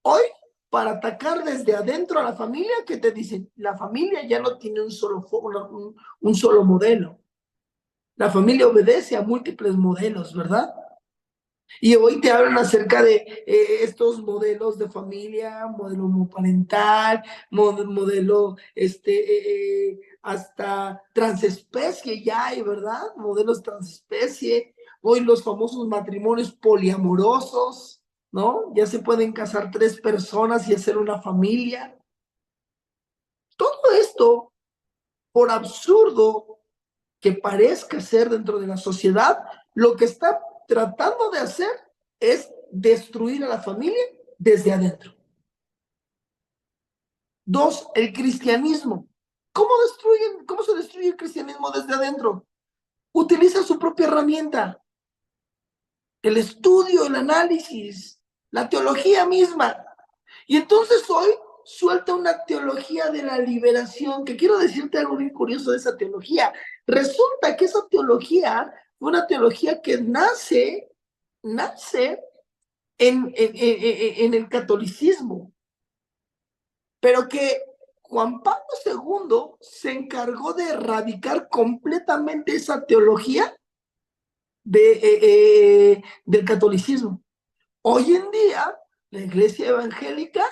A: hoy, para atacar desde adentro a la familia, ¿qué te dicen? La familia ya no tiene un solo modelo. La familia obedece a múltiples modelos, ¿verdad? Y hoy te hablan acerca de estos modelos de familia, modelo homoparental, modelo hasta transespecie ya hay, ¿verdad? Modelos transespecie. Hoy los famosos matrimonios poliamorosos, ¿no? Ya se pueden casar tres personas y hacer una familia. Todo esto, por absurdo que parezca ser dentro de la sociedad, lo que está tratando de hacer es destruir a la familia desde adentro. Dos, el cristianismo. ¿Cómo se destruye el cristianismo desde adentro? Utiliza su propia herramienta, el estudio, el análisis, la teología misma. Y entonces hoy suelta una teología de la liberación, que quiero decirte algo bien curioso de esa teología. Resulta que esa teología fue una teología que nace en el catolicismo, pero que Juan Pablo II se encargó de erradicar completamente esa teología del catolicismo. Hoy en día, la iglesia evangélica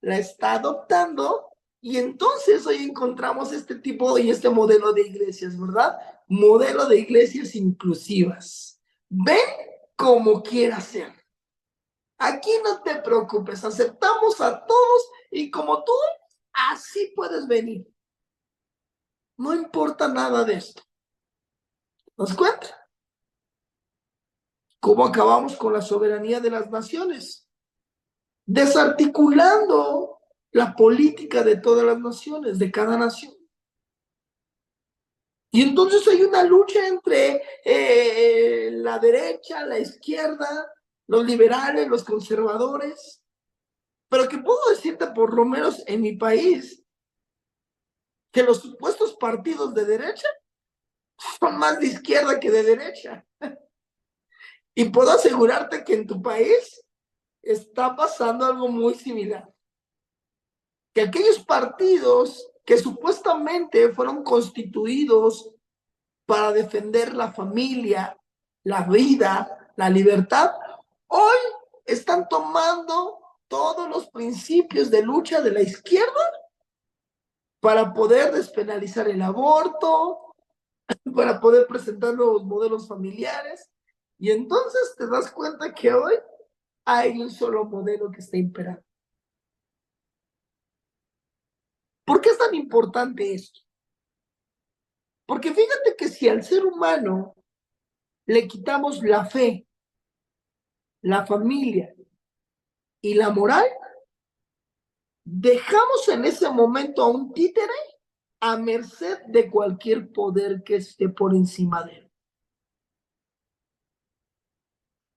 A: la está adoptando y entonces hoy encontramos este tipo y este modelo de iglesias, ¿verdad? Modelo de iglesias inclusivas. Ven como quieras ser. Aquí no te preocupes, aceptamos a todos y como tú, así puedes venir. No importa nada de esto. ¿Nos cuenta? ¿Cómo acabamos con la soberanía de las naciones? Desarticulando la política de todas las naciones, de cada nación. Y entonces hay una lucha entre la derecha, la izquierda, los liberales, los conservadores, pero que puedo decirte por lo menos en mi país que los supuestos partidos de derecha son más de izquierda que de derecha. Y puedo asegurarte que en tu país está pasando algo muy similar. Que aquellos partidos que supuestamente fueron constituidos para defender la familia, la vida, la libertad, hoy están tomando todos los principios de lucha de la izquierda para poder despenalizar el aborto, para poder presentar nuevos modelos familiares. Y entonces te das cuenta que hoy hay un solo modelo que está imperando. ¿Por qué es tan importante esto? Porque fíjate que si al ser humano le quitamos la fe, la familia y la moral, dejamos en ese momento a un títere a merced de cualquier poder que esté por encima de él.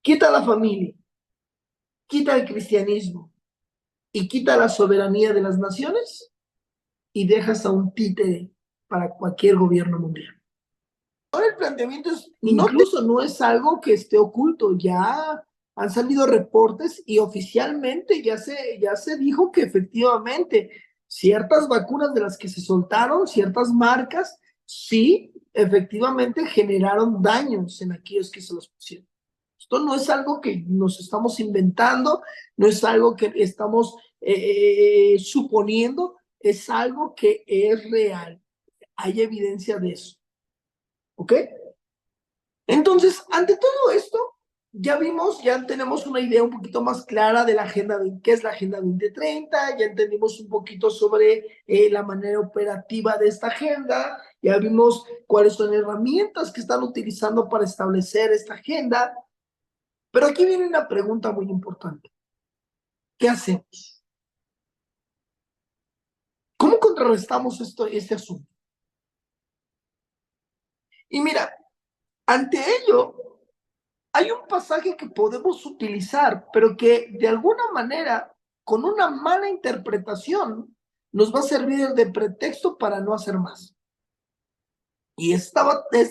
A: Quita la familia, quita el cristianismo y quita la soberanía de las naciones y dejas a un títere para cualquier gobierno mundial. Ahora el planteamiento es, incluso no es algo que esté oculto, ya han salido reportes y oficialmente ya se dijo que efectivamente ciertas vacunas de las que se soltaron, ciertas marcas, sí, efectivamente generaron daños en aquellos que se los pusieron. Esto no es algo que nos estamos inventando, no es algo que estamos suponiendo, es algo que es real. Hay evidencia de eso. ¿Ok? Entonces, ante todo esto, ya vimos, ya tenemos una idea un poquito más clara de la agenda, qué es la Agenda 2030, ya entendimos un poquito sobre la manera operativa de esta agenda, ya vimos cuáles son las herramientas que están utilizando para establecer esta agenda, pero aquí viene una pregunta muy importante. ¿Qué hacemos? ¿Cómo contrarrestamos este asunto? Y mira, ante ello, hay un pasaje que podemos utilizar, pero que de alguna manera, con una mala interpretación, nos va a servir de pretexto para no hacer más. Y es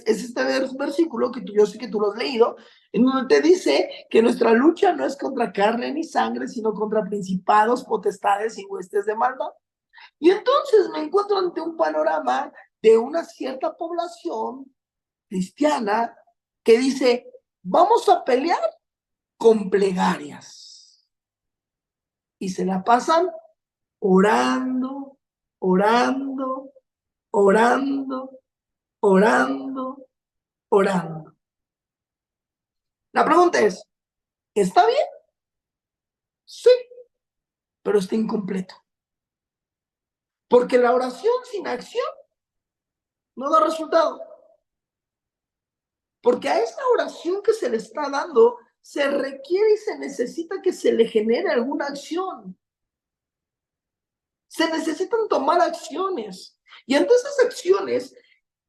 A: este versículo que yo sé que tú lo has leído, en donde te dice que nuestra lucha no es contra carne ni sangre, sino contra principados, potestades y huestes de maldad. Y entonces me encuentro ante un panorama de una cierta población cristiana que dice, vamos a pelear con plegarias. Y se la pasan orando, orando, orando, orando, orando. La pregunta es, ¿está bien? Sí, pero está incompleto. Porque la oración sin acción no da resultado. Porque a esa oración que se le está dando, se requiere y se necesita que se le genere alguna acción. Se necesitan tomar acciones. Y ante esas acciones,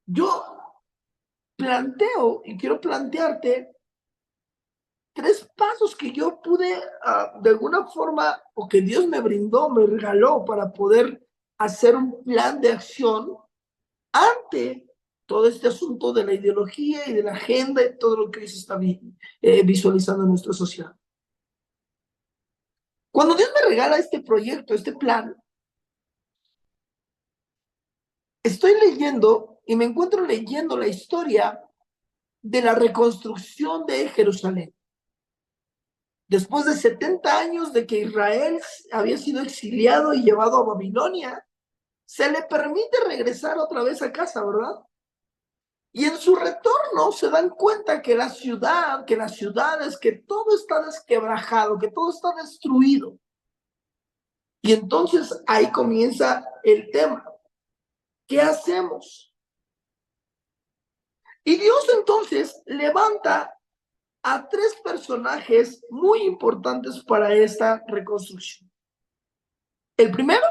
A: yo planteo y quiero plantearte 3 pasos que yo pude, de alguna forma, o que Dios me brindó, me regaló para poder hacer un plan de acción ante todo este asunto de la ideología y de la agenda y todo lo que hoy se está visualizando en nuestra sociedad. Cuando Dios me regala este proyecto, este plan, estoy leyendo y me encuentro leyendo la historia de la reconstrucción de Jerusalén. Después de 70 años de que Israel había sido exiliado y llevado a Babilonia, se le permite regresar otra vez a casa, ¿verdad? Y en su retorno se dan cuenta que la ciudad, que las ciudades, que todo está desquebrajado, que todo está destruido. Y entonces ahí comienza el tema. ¿Qué hacemos? Y Dios entonces levanta a 3 personajes muy importantes para esta reconstrucción. El primero,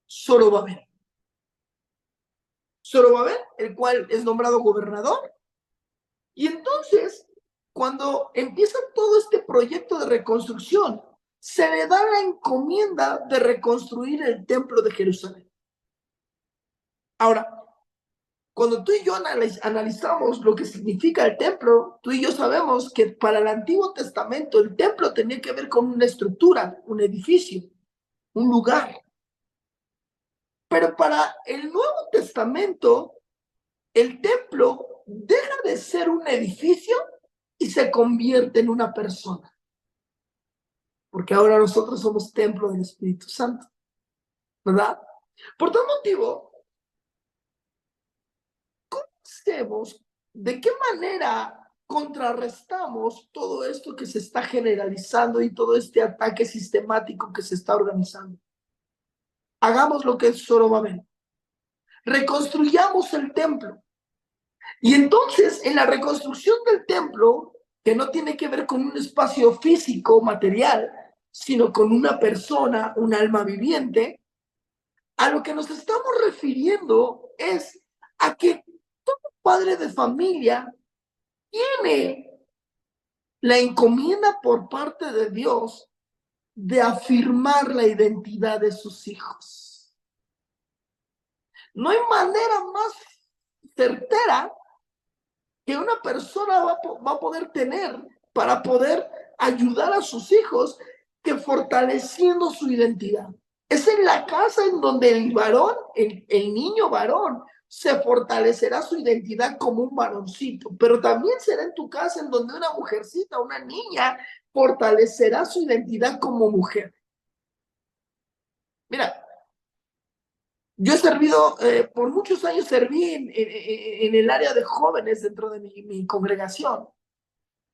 A: Zorobabel. Zorobabel, el cual es nombrado gobernador. Y entonces cuando empieza todo este proyecto de reconstrucción, se le da la encomienda de reconstruir el templo de Jerusalén. Ahora, cuando tú y yo analizamos lo que significa el templo, tú y yo sabemos que para el Antiguo Testamento el templo tenía que ver con una estructura, un edificio, un lugar. Pero para el Nuevo Testamento, el templo deja de ser un edificio y se convierte en una persona. Porque ahora nosotros somos templo del Espíritu Santo, ¿verdad? Por tal motivo, ¿cómo hacemos? ¿De qué manera contrarrestamos todo esto que se está generalizando y todo este ataque sistemático que se está organizando? Hagamos lo que es Zorobabel. Reconstruyamos el templo. Y entonces, en la reconstrucción del templo, que no tiene que ver con un espacio físico, material, sino con una persona, un alma viviente, a lo que nos estamos refiriendo es a que todo padre de familia tiene la encomienda por parte de Dios de afirmar la identidad de sus hijos. No hay manera más certera que una persona va a poder tener para poder ayudar a sus hijos que fortaleciendo su identidad. Es en la casa en donde el varón, el niño varón, se fortalecerá su identidad como un varoncito, pero también será en tu casa en donde una mujercita, una niña, fortalecerá su identidad como mujer. Mira, yo he servido, por muchos años serví en el área de jóvenes dentro de mi congregación.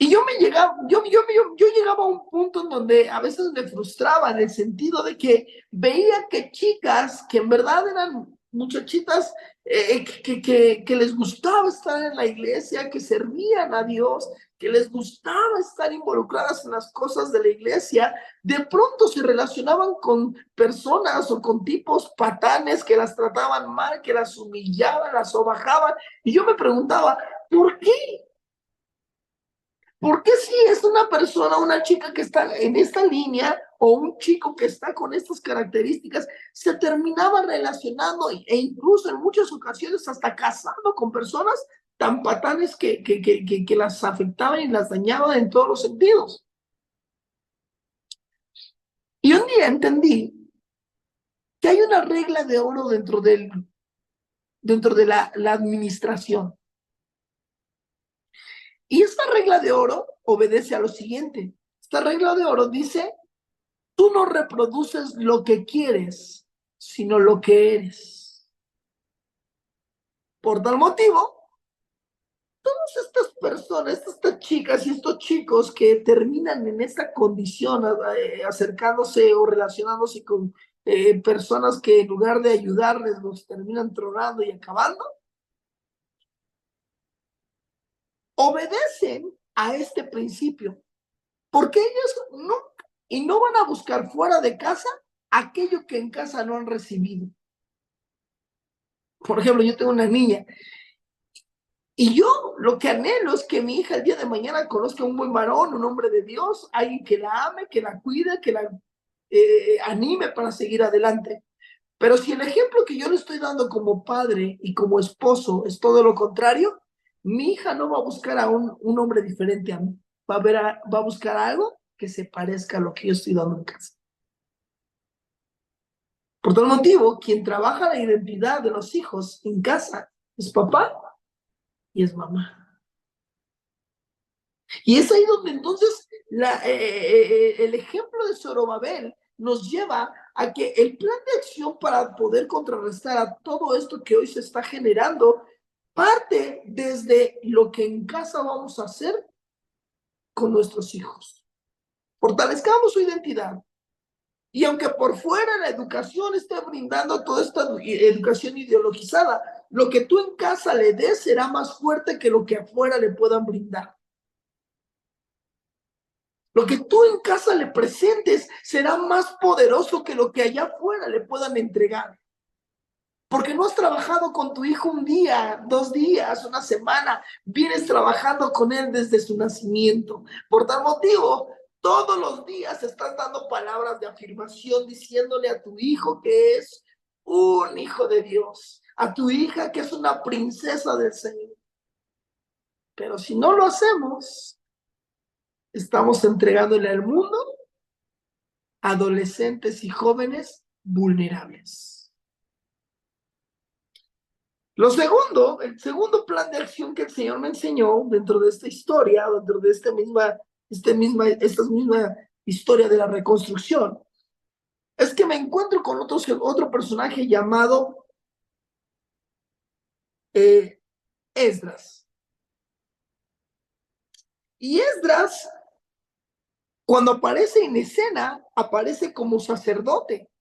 A: Y yo llegaba a un punto en donde a veces me frustraba en el sentido de que veía que chicas que en verdad eran muchachitas que les gustaba estar en la iglesia, que servían a Dios, que les gustaba estar involucradas en las cosas de la iglesia, de pronto se relacionaban con personas o con tipos patanes que las trataban mal, que las humillaban, las sobajaban. Y yo me preguntaba, ¿por qué? ¿Por qué si es una persona, una chica que está en esta línea o un chico que está con estas características, se terminaba relacionando e incluso en muchas ocasiones hasta casando con personas tan patanes que las afectaban y las dañaban en todos los sentidos? Y un día entendí que hay una regla de oro dentro de la administración. Y esta regla de oro obedece a lo siguiente. Esta regla de oro dice: tú no reproduces lo que quieres, sino lo que eres. Por tal motivo, todas estas personas, estas chicas y estos chicos que terminan en esta condición, acercándose o relacionándose con personas que en lugar de ayudarles los terminan tronando y acabando, obedecen a este principio, porque ellos nunca y no van a buscar fuera de casa aquello que en casa no han recibido. Por ejemplo, yo tengo una niña y yo lo que anhelo es que mi hija el día de mañana conozca un buen varón, un hombre de Dios, alguien que la ame, que la cuide, que la anime para seguir adelante. Pero si el ejemplo que yo le estoy dando como padre y como esposo es todo lo contrario, mi hija no va a buscar a un hombre diferente a mí. Va a buscar algo que se parezca a lo que yo estoy dando en casa. Por tal motivo, quien trabaja la identidad de los hijos en casa es papá y es mamá. Y es ahí donde entonces el ejemplo de Zorobabel nos lleva a que el plan de acción para poder contrarrestar a todo esto que hoy se está generando parte desde lo que en casa vamos a hacer con nuestros hijos. Fortalezcamos su identidad. Y aunque por fuera la educación esté brindando toda esta educación ideologizada, lo que tú en casa le des será más fuerte que lo que afuera le puedan brindar. Lo que tú en casa le presentes será más poderoso que lo que allá afuera le puedan entregar. Porque no has trabajado con tu hijo un día, 2 días, una semana. Vienes trabajando con él desde su nacimiento. Por tal motivo, todos los días estás dando palabras de afirmación, diciéndole a tu hijo que es un hijo de Dios, a tu hija que es una princesa del Señor. Pero si no lo hacemos, estamos entregándole al mundo adolescentes y jóvenes vulnerables. El segundo plan de acción que el Señor me enseñó dentro de esta historia, dentro de esta misma historia de la reconstrucción, es que me encuentro con otro personaje llamado Esdras. Y Esdras, cuando aparece en escena, aparece como sacerdote.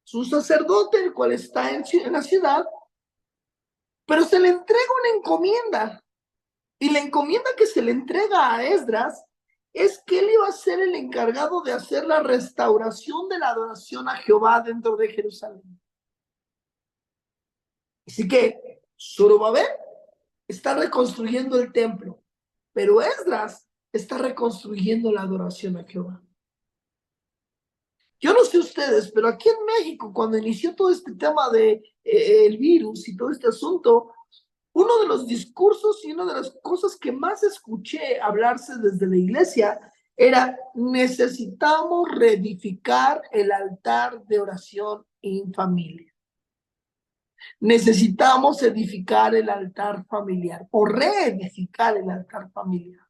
A: Es un sacerdote el cual está en la ciudad, pero se le entrega una encomienda. Y la encomienda que se le entrega a Esdras es que él iba a ser el encargado de hacer la restauración de la adoración a Jehová dentro de Jerusalén. Así que Zorobabel está reconstruyendo el templo, pero Esdras está reconstruyendo la adoración a Jehová. Yo no sé ustedes, pero aquí en México, cuando inició todo este tema de el virus y todo este asunto, uno de los discursos y una de las cosas que más escuché hablarse desde la iglesia era: necesitamos reedificar el altar de oración en familia. Necesitamos edificar el altar familiar o reedificar el altar familiar.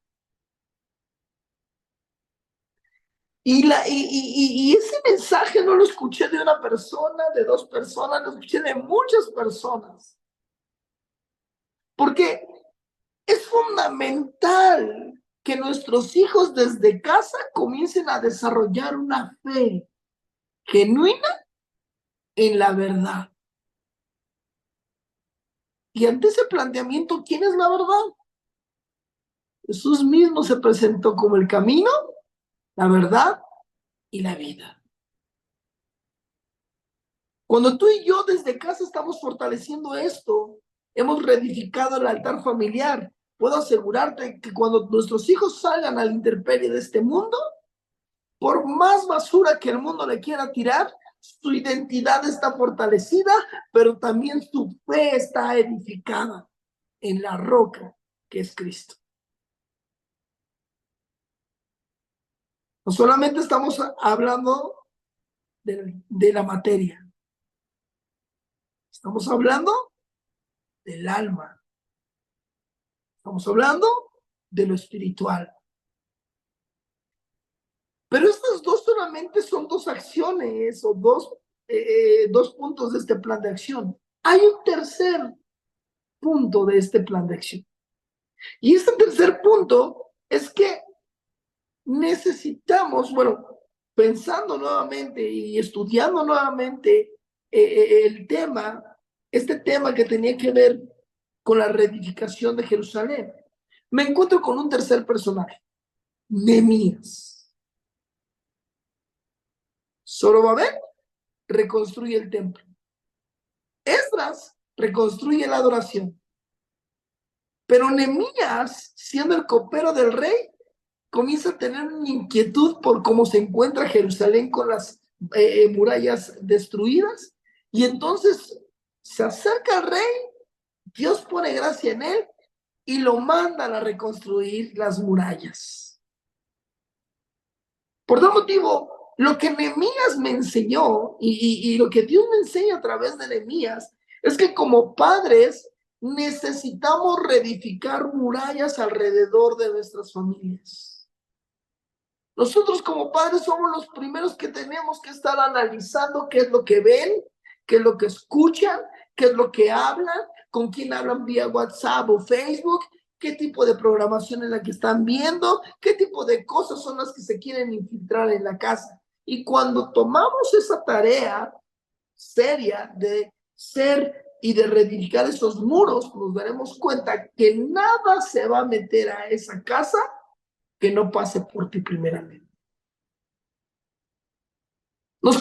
A: Y ese mensaje no lo escuché de una persona, de 2 personas, lo escuché de muchas personas. Porque es fundamental que nuestros hijos desde casa comiencen a desarrollar una fe genuina en la verdad. Y ante ese planteamiento, ¿quién es la verdad? Jesús mismo se presentó como el camino, la verdad y la vida. Cuando tú y yo desde casa estamos fortaleciendo esto, hemos reedificado el altar familiar, puedo asegurarte que cuando nuestros hijos salgan a la intemperie de este mundo, por más basura que el mundo le quiera tirar, su identidad está fortalecida, pero también su fe está edificada en la roca que es Cristo. No solamente estamos hablando de la materia, estamos hablando del alma, estamos hablando de lo espiritual. Pero estas dos solamente son 2 acciones o dos puntos de este plan de acción. Hay un tercer punto de este plan de acción. Y este tercer punto es que necesitamos, bueno, pensando nuevamente y estudiando nuevamente este tema que tenía que ver con la reedificación de Jerusalén, me encuentro con un tercer personaje, Nehemías. Zorobabel reconstruye el templo. Esdras reconstruye la adoración. Pero Nehemías, siendo el copero del rey, comienza a tener una inquietud por cómo se encuentra Jerusalén con las murallas destruidas. Y entonces se acerca al rey, Dios pone gracia en él y lo mandan a reconstruir las murallas. Por tal motivo, lo que Nehemías me enseñó y lo que Dios me enseña a través de Nehemías es que como padres necesitamos reedificar murallas alrededor de nuestras familias. Nosotros como padres somos los primeros que tenemos que estar analizando qué es lo que ven, qué es lo que escuchan, qué es lo que hablan, con quién hablan vía WhatsApp o Facebook, qué tipo de programación es la que están viendo, qué tipo de cosas son las que se quieren infiltrar en la casa. Y cuando tomamos esa tarea seria de ser y de reedificar esos muros, nos daremos cuenta que nada se va a meter a esa casa que no pase por ti primeramente. Nos